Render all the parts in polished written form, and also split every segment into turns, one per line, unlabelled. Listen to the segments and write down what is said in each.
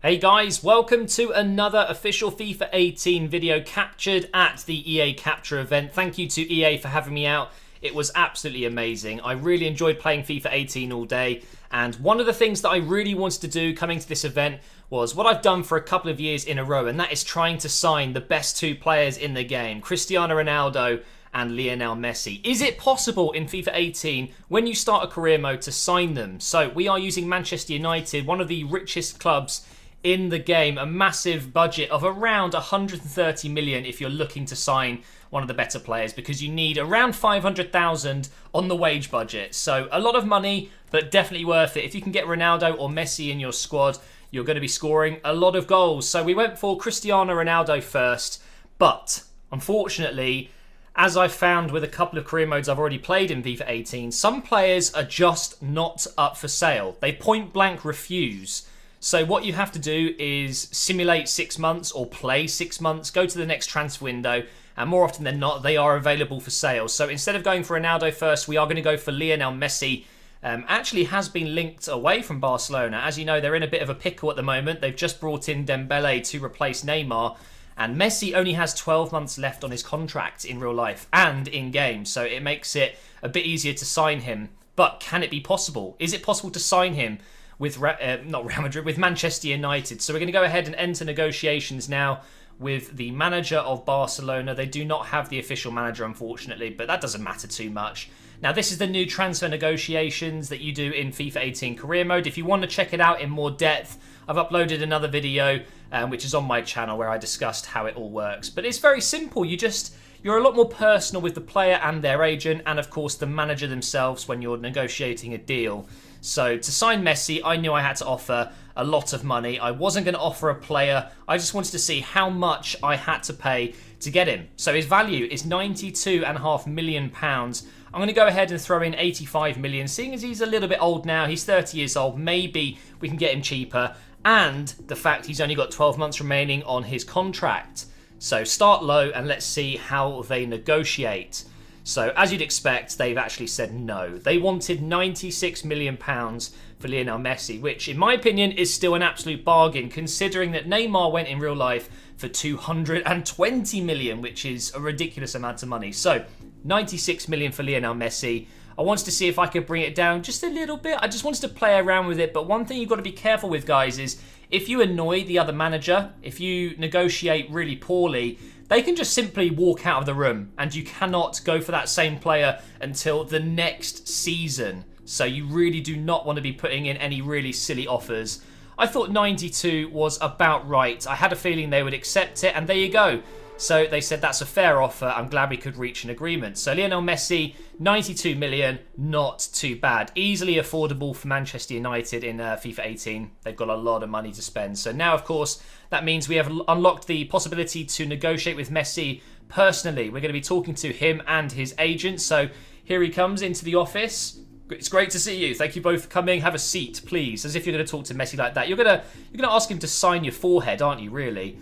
Hey guys, welcome to another official FIFA 18 video captured at the EA Capture event. Thank you to EA for having me out. It was absolutely amazing. I really enjoyed playing FIFA 18 all day, and one of the things that I really wanted to do coming to this event was what I've done for a couple of years in a row, and that is trying to sign the best two players in the game, Cristiano Ronaldo and Lionel Messi. Is it possible in FIFA 18, when you start a career mode, to sign them? So we are using Manchester United, one of the richest clubs in the game, a massive budget of around 130 million if you're looking to sign one of the better players, because you need around 500,000 on the wage budget. So a lot of money, but definitely worth it. If you can get Ronaldo or Messi in your squad, you're going to be scoring a lot of goals. So we went for Cristiano Ronaldo first, but unfortunately, as I've found with a couple of career modes I've already played in FIFA 18, some players are just not up for sale. They point blank refuse. So what you have to do is simulate 6 months or play 6 months, go to the next transfer window, and more often than not, they are available for sale. So instead of going for Ronaldo first, we are going to go for Lionel Messi. Actually has been linked away from Barcelona. As you know, they're in a bit of a pickle at the moment. They've just brought in Dembele to replace Neymar, and Messi only has 12 months left on his contract in real life and in game. So it makes it a bit easier to sign him. But can it be possible? Is it possible to sign him with not Real Madrid, with Manchester United? So we're going to go ahead and enter negotiations now with the manager of Barcelona. They do not have the official manager, unfortunately, but that doesn't matter too much. Now, this is the new transfer negotiations that you do in FIFA 18 career mode. If you want to check it out in more depth, I've uploaded another video which is on my channel where I discussed how it all works. But it's very simple. You're a lot more personal with the player and their agent, and of course the manager themselves when you're negotiating a deal. So to sign Messi, I knew I had to offer a lot of money. I wasn't going to offer a player. I just wanted to see how much I had to pay to get him. So his value is £92.5 million. I'm going to go ahead and throw in 85 million, seeing as he's a little bit old now. He's 30 years old. Maybe we can get him cheaper. And the fact he's only got 12 months remaining on his contract. So start low and let's see how they negotiate. So as you'd expect, they've actually said no. They wanted £96 million for Lionel Messi, which in my opinion is still an absolute bargain, considering that Neymar went in real life for 220 million, which is a ridiculous amount of money. So 96 million for Lionel Messi. I wanted to see if I could bring it down just a little bit. I just wanted to play around with it. But one thing you've got to be careful with, guys, is if you annoy the other manager, if you negotiate really poorly, they can just simply walk out of the room and you cannot go for that same player until the next season. So you really do not want to be putting in any really silly offers. I thought 92 was about right. I had a feeling they would accept it, and there you go. So they said that's a fair offer. I'm glad we could reach an agreement. So Lionel Messi, 92 million, not too bad. Easily affordable for Manchester United in FIFA 18. They've got a lot of money to spend. So now, of course, that means we have unlocked the possibility to negotiate with Messi personally. We're going to be talking to him and his agent. So here he comes into the office. It's great to see you. Thank you both for coming. Have a seat, please. As if you're going to talk to Messi like that. You're going to ask him to sign your forehead, aren't you, really?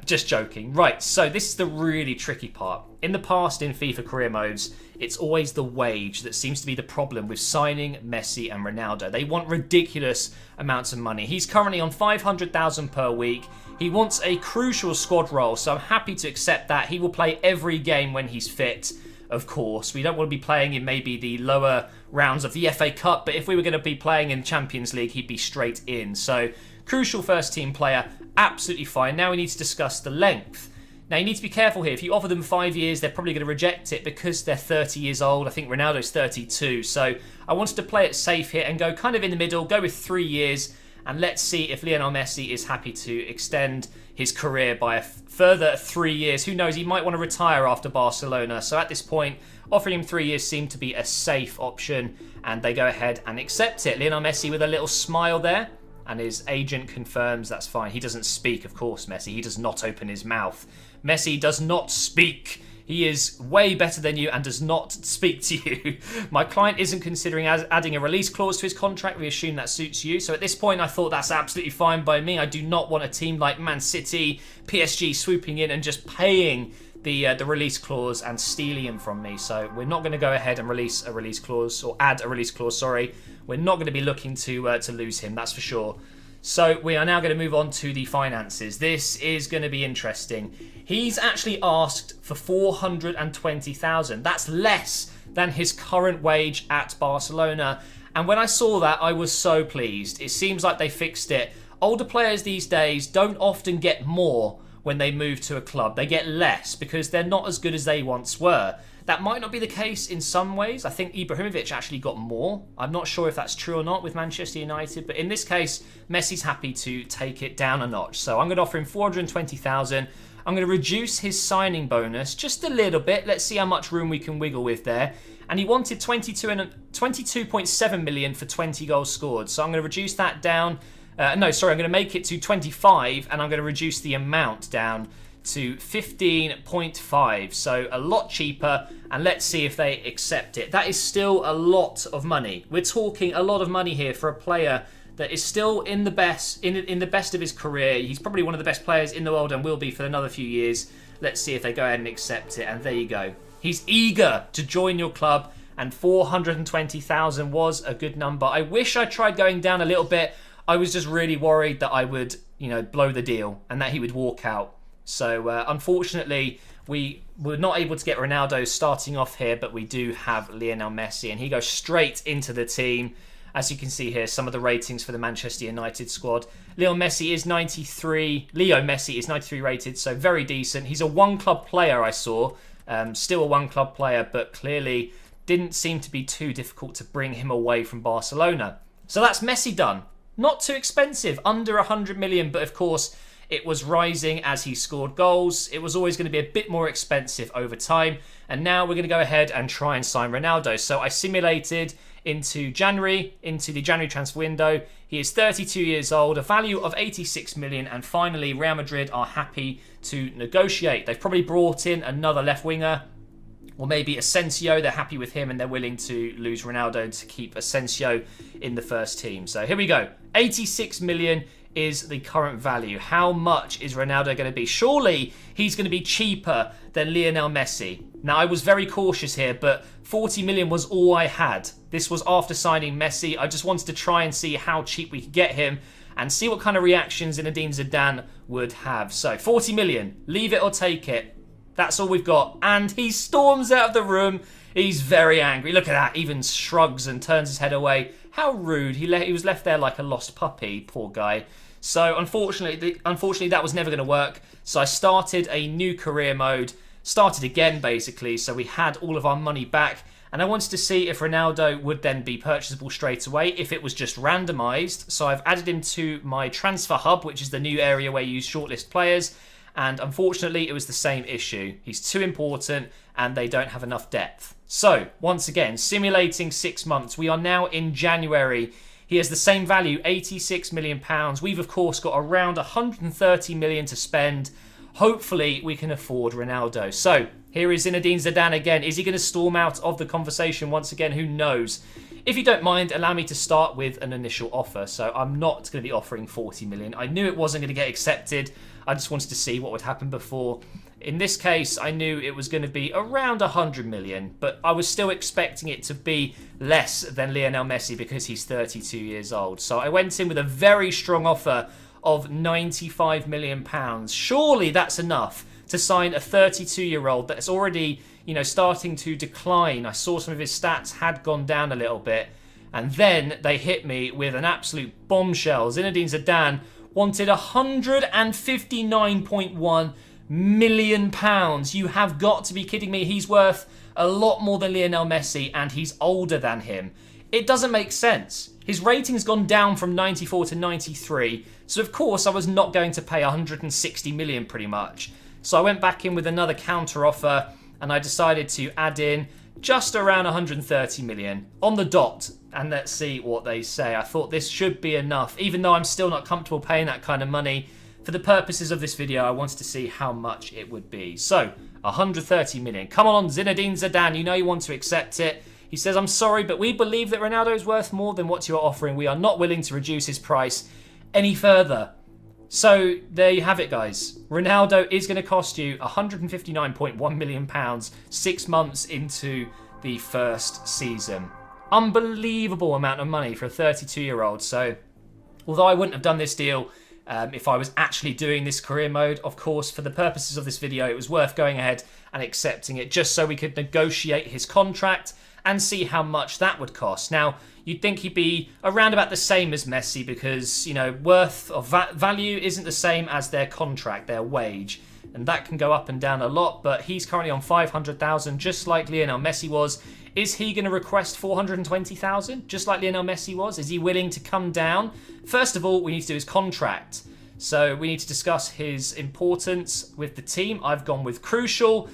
Just joking. Right, so this is the really tricky part. In the past, in FIFA career modes, it's always the wage that seems to be the problem with signing Messi and Ronaldo. They want ridiculous amounts of money. He's currently on 500,000 per week. He wants a crucial squad role, so I'm happy to accept that. He will play every game when he's fit, of course. We don't want to be playing in maybe the lower rounds of the FA Cup, but if we were going to be playing in Champions League, he'd be straight in. So, crucial first team player, absolutely fine. Now we need to discuss the length. Now you need to be careful here. If you offer them 5 years, they're probably going to reject it because they're 30 years old. I think Ronaldo's 32. So I wanted to play it safe here and go kind of in the middle, go with 3 years, and let's see if Lionel Messi is happy to extend his career by a further 3 years. Who knows, he might want to retire after Barcelona. So at this point, offering him 3 years seemed to be a safe option, and they go ahead and accept it. Lionel Messi with a little smile there. And his agent confirms that's fine. He doesn't speak, of course, Messi. He does not open his mouth. Messi does not speak. He is way better than you and does not speak to you. My client isn't considering adding a release clause to his contract. We assume that suits you. So at this point, I thought that's absolutely fine by me. I do not want a team like Man City, PSG swooping in and just paying the release clause and stealing him from me. So we're not going to go ahead and release a release clause, or add a release clause, sorry. We're not going to be looking to lose him, that's for sure. So we are now going to move on to the finances. This is going to be interesting. He's actually asked for 420,000. That's less than his current wage at Barcelona. And when I saw that, I was so pleased. It seems like they fixed it. Older players these days don't often get more when they move to a club. They get less because they're not as good as they once were. That might not be the case in some ways. I think Ibrahimovic actually got more. I'm not sure if that's true or not with Manchester United, but in this case, Messi's happy to take it down a notch. So I'm going to offer him 420,000. I'm going to reduce his signing bonus just a little bit. Let's see how much room we can wiggle with there. And he wanted 22.7 million for 20 goals scored. So I'm going to reduce that down. I'm going to make it to 25, and I'm going to reduce the amount down to 15.5, so a lot cheaper, and let's see if they accept it. That is still a lot of money. We're talking a lot of money here for a player that is still in the best of his career. He's probably one of the best players in the world and will be for another few years. Let's see if they go ahead and accept it, and there you go. He's eager to join your club, and 420,000 was a good number. I wish I tried going down a little bit. I was just really worried that I would, blow the deal and that he would walk out. So, unfortunately, we were not able to get Ronaldo starting off here, but we do have Lionel Messi, and he goes straight into the team. As you can see here, some of the ratings for the Manchester United squad. Leo Messi is 93 rated, so very decent. He's a one-club player, I saw. Still a one-club player, but clearly didn't seem to be too difficult to bring him away from Barcelona. So that's Messi done. Not too expensive, under 100 million, but of course, it was rising as he scored goals. It was always going to be a bit more expensive over time. And now we're going to go ahead and try and sign Ronaldo. So I simulated into the January transfer window. He is 32 years old, a value of 86 million. And finally, Real Madrid are happy to negotiate. They've probably brought in another left winger, or maybe Asensio. They're happy with him and they're willing to lose Ronaldo to keep Asensio in the first team. So here we go. 86 million is the current value. How much is Ronaldo going to be? Surely he's going to be cheaper than Lionel Messi. Now, I was very cautious here, but 40 million was all I had. This was after signing Messi. I just wanted to try and see how cheap we could get him and see what kind of reactions Zinedine Zidane would have. So 40 million, leave it or take it. That's all we've got. And he storms out of the room. He's very angry. Look at that. Even shrugs and turns his head away. How rude. He was left there like a lost puppy. Poor guy. So unfortunately, that was never going to work. So I started a new career mode. Started again, basically. So we had all of our money back. And I wanted to see if Ronaldo would then be purchasable straight away, if it was just randomized. So I've added him to my transfer hub, which is the new area where you shortlist players. And unfortunately, it was the same issue. He's too important and they don't have enough depth. So once again, simulating 6 months. We are now in January. He has the same value, £86 million. We've, of course, got around 130 million to spend. Hopefully, we can afford Ronaldo. So here is Zinedine Zidane again. Is he going to storm out of the conversation once again? Who knows? If you don't mind, allow me to start with an initial offer. So I'm not going to be offering 40 million. I knew it wasn't going to get accepted. I just wanted to see what would happen before. In this case, I knew it was going to be around 100 million, but I was still expecting it to be less than Lionel Messi because he's 32 years old. So I went in with a very strong offer of 95 million pounds. Surely that's enough to sign a 32-year-old that's already, starting to decline. I saw some of his stats had gone down a little bit. And then they hit me with an absolute bombshell. Zinedine Zidane wanted 159.1 million pounds. You have got to be kidding me. He's worth a lot more than Lionel Messi and he's older than him. It doesn't make sense. His rating's gone down from 94 to 93. So of course I was not going to pay 160 million pretty much. So I went back in with another counter offer and I decided to add in just around 130 million on the dot. And let's see what they say. I thought this should be enough, even though I'm still not comfortable paying that kind of money. For the purposes of this video, I wanted to see how much it would be. So, 130 million. Come on, Zinedine Zidane. You know you want to accept it. He says, I'm sorry, but we believe that Ronaldo is worth more than what you are offering. We are not willing to reduce his price any further. So, there you have it, guys. Ronaldo is going to cost you £159.1 million 6 months into the first season. Unbelievable amount of money for a 32-year-old. So, Although I wouldn't have done this deal if I was actually doing this career mode. Of course, for the purposes of this video, it was worth going ahead and accepting it just so we could negotiate his contract and see how much that would cost. Now, you'd think he'd be around about the same as Messi because, you know, worth or value isn't the same as their contract, their wage. And that can go up and down a lot, but he's currently on 500,000, just like Lionel Messi was. Is he going to request 420,000, just like Lionel Messi was? Is he willing to come down? First of all, we need to do his contract. So we need to discuss his importance with the team. I've gone with crucial.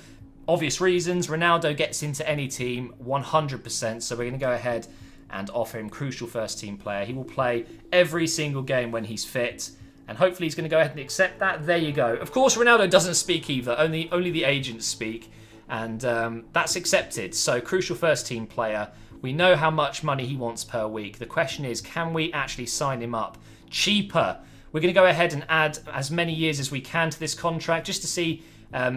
Obvious reasons. Ronaldo gets into any team 100%, so we're going to go ahead and offer him crucial first team player. He will play every single game when he's fit, and hopefully he's going to go ahead and accept that. There you go. Of course, Ronaldo doesn't speak either. Only the agents speak, and that's accepted. So crucial first team player. We know how much money he wants per week. The question is, can we actually sign him up cheaper? We're going to go ahead and add as many years as we can to this contract just to see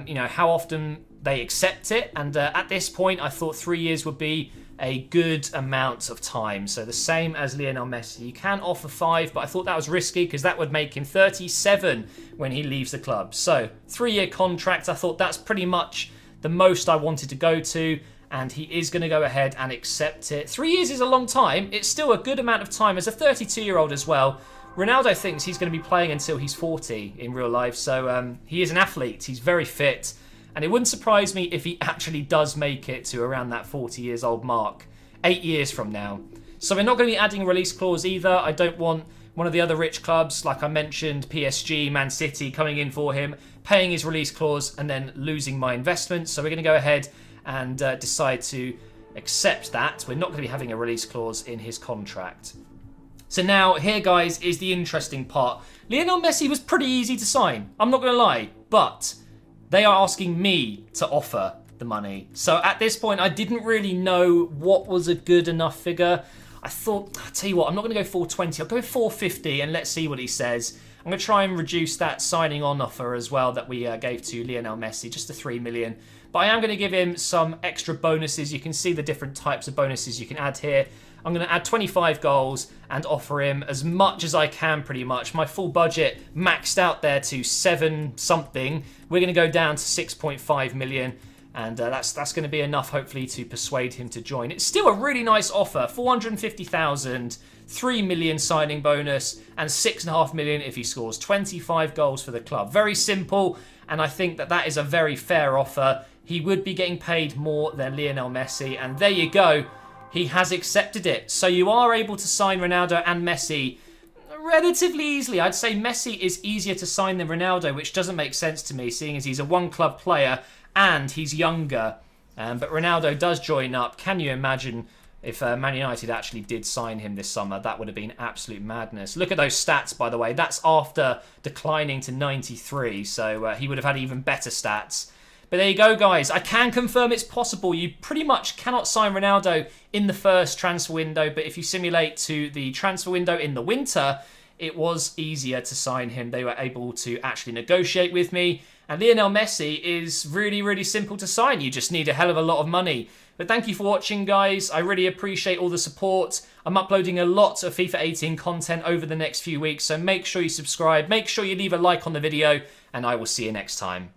you know, how often they accept it. And at this point, I thought 3 years would be a good amount of time. So the same as Lionel Messi. You can offer 5, but I thought that was risky because that would make him 37 when he leaves the club. So 3-year contract, I thought that's pretty much the most I wanted to go to. And he is going to go ahead and accept it. 3 years is a long time. It's still a good amount of time as a 32-year-old as well. Ronaldo thinks he's going to be playing until he's 40 in real life. So he is an athlete. He's very fit. And it wouldn't surprise me if he actually does make it to around that 40 years old mark 8 years from now. So we're not going to be adding a release clause either. I don't want one of the other rich clubs, like I mentioned, PSG, Man City, coming in for him, paying his release clause and then losing my investment. So we're going to go ahead and decide to accept that. We're not going to be having a release clause in his contract. So now, here, guys, is the interesting part. Lionel Messi was pretty easy to sign. I'm not going to lie. But they are asking me to offer the money. So at this point, I didn't really know what was a good enough figure. I thought, I'll tell you what, I'm not going to go 420. I'll go 450 and let's see what he says. I'm going to try and reduce that signing on offer as well that we gave to Lionel Messi, just to 3 million. But I am going to give him some extra bonuses. You can see the different types of bonuses you can add here. I'm going to add 25 goals and offer him as much as I can, pretty much. My full budget maxed out there to 7 something. We're going to go down to 6.5 million. And that's going to be enough, hopefully, to persuade him to join. It's still a really nice offer. 450,000, 3 million signing bonus, and 6.5 million if he scores 25 goals for the club. Very simple, and I think that that is a very fair offer. He would be getting paid more than Lionel Messi, and there you go. He has accepted it. So you are able to sign Ronaldo and Messi relatively easily. I'd say Messi is easier to sign than Ronaldo, which doesn't make sense to me, seeing as he's a one-club player and he's younger. But Ronaldo does join up. Can you imagine if Man United actually did sign him this summer? That would have been absolute madness. Look at those stats, by the way. That's after declining to 93, so he would have had even better stats. But there you go, guys. I can confirm it's possible. You pretty much cannot sign Ronaldo in the first transfer window, but if you simulate to the transfer window in the winter, it was easier to sign him. They were able to actually negotiate with me. And Lionel Messi is really, really simple to sign. You just need a hell of a lot of money. But thank you for watching, guys. I really appreciate all the support. I'm uploading a lot of FIFA 18 content over the next few weeks, so make sure you subscribe. Make sure you leave a like on the video, and I will see you next time.